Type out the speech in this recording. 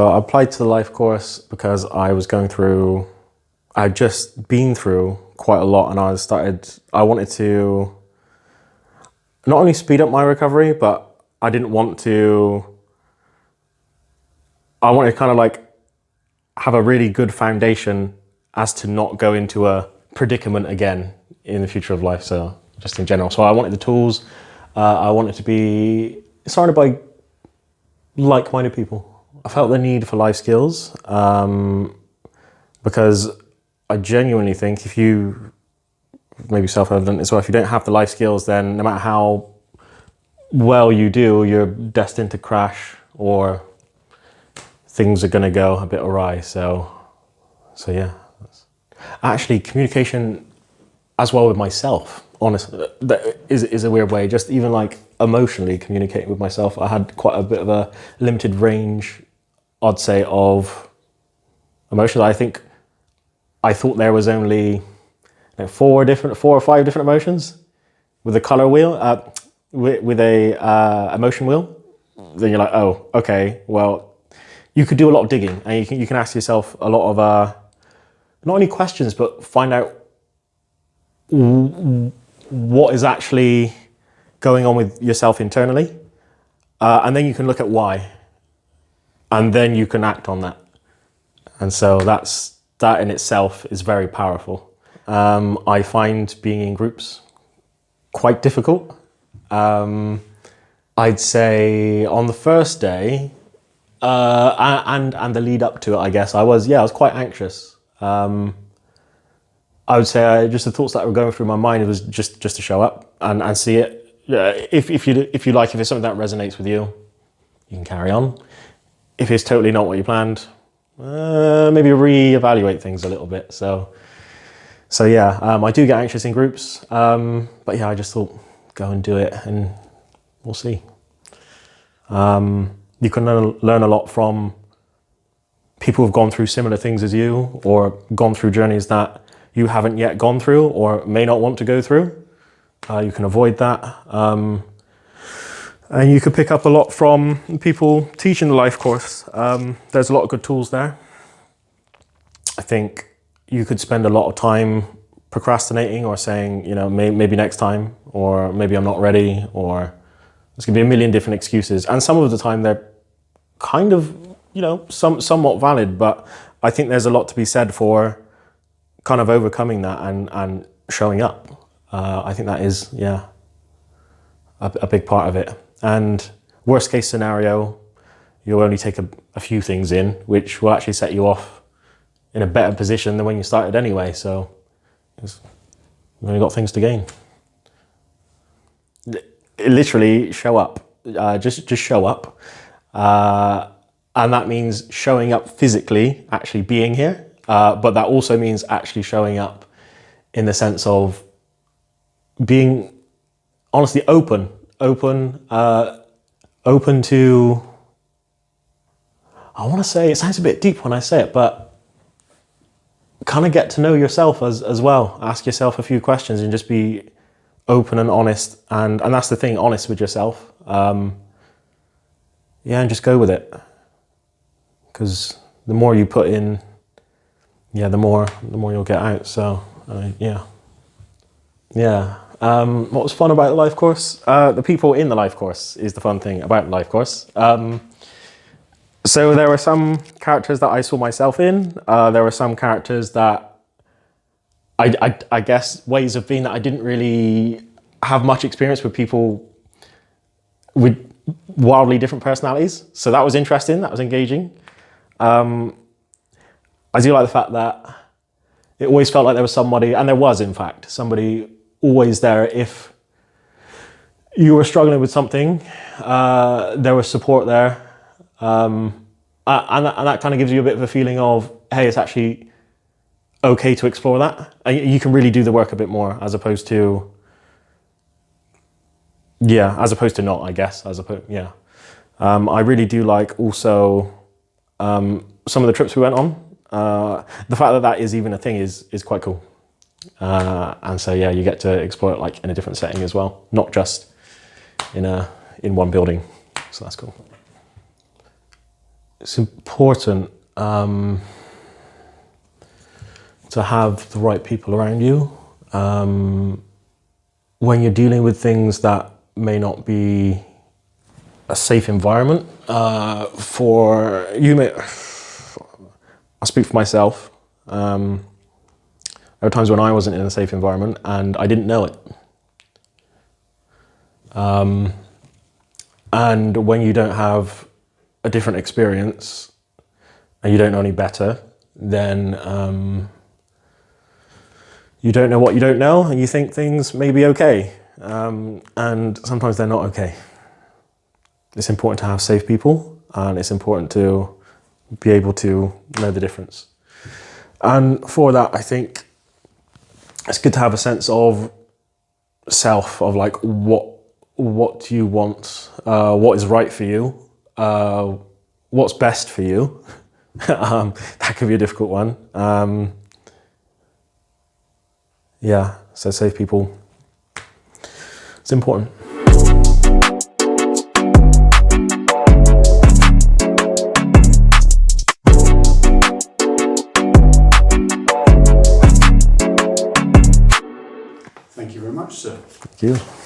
So I applied to the life course because I'd just been through quite a lot, and I wanted to not only speed up my recovery, but I wanted to kind of like have a really good foundation as to not go into a predicament again in the future of life. So just in general. So I wanted the tools. I wanted to be surrounded by like-minded people. I felt the need for life skills because I genuinely think if you, maybe self-evident as well, if you don't have the life skills, then no matter how well you do, you're destined to crash or things are going to go a bit awry. So yeah. Actually, communication as well with myself, honestly, that is a weird way. Just even like emotionally communicating with myself, I had quite a bit of a limited range, I'd say, of emotions. I thought there was only like four or five different emotions with a color wheel, with a emotion wheel. Then you're like, oh, okay, well, you could do a lot of digging, and you can ask yourself a lot of not only questions, but find out what is actually going on with yourself internally, and then you can look at why, and then you can act on that. And so that in itself is very powerful. I find being in groups quite difficult. I'd say on the first day, and the lead up to it, I guess I was quite anxious. I would say just the thoughts that were going through my mind, it was just to show up and see it. Yeah, if it's something that resonates with you, you can carry on. If it's totally not what you planned, maybe reevaluate things a little bit. So yeah, I do get anxious in groups, but yeah, I just thought go and do it, and we'll see. You can learn a lot from people who've gone through similar things as you, or gone through journeys that you haven't yet gone through or may not want to go through. You can avoid that. And you could pick up a lot from people teaching the life course. There's a lot of good tools there. I think you could spend a lot of time procrastinating or saying, maybe next time, or maybe I'm not ready, or there's going to be a million different excuses. And some of the time they're kind of, somewhat valid, but I think there's a lot to be said for kind of overcoming that and showing up. I think that is, a big part of it. And worst case scenario, you'll only take a few things in, which will actually set you off in a better position than when you started anyway. So you've only got things to gain. Literally show up. Just show up. And that means showing up physically, actually being here. But that also means actually showing up in the sense of being honestly open to, I want to say, it sounds a bit deep when I say it, but kind of get to know yourself as well. Ask yourself a few questions and just be open and honest. And that's the thing, honest with yourself. And just go with it. Because the more you put in, the more you'll get out. So, what was fun about the life course? The people in the life course is the fun thing about the life course. So there were some characters that I saw myself in. There were some characters that I guess ways of being that I didn't really have much experience with, people with wildly different personalities. So that was interesting. That was engaging. I do like the fact that it always felt like there was somebody, and there was in fact somebody always there if you were struggling with something. There was support there, and that kind of gives you a bit of a feeling of, hey, it's actually okay to explore that, and you can really do the work a bit more as opposed to not, I guess. I really do like also some of the trips we went on. The fact that is even a thing is quite cool. And so you get to explore it like in a different setting as well, not just in one building. So that's cool. It's important to have the right people around you. When you're dealing with things that may not be a safe environment for you, I'll speak for myself. There were times when I wasn't in a safe environment and I didn't know it. And when you don't have a different experience and you don't know any better, then you don't know what you don't know and you think things may be okay. And sometimes they're not okay. It's important to have safe people and it's important to be able to know the difference. And for that, I think it's good to have a sense of self, of like what do you want, what is right for you, what's best for you. That could be a difficult one. Yeah, so safe people, it's important. Thank you very much, sir. Thank you.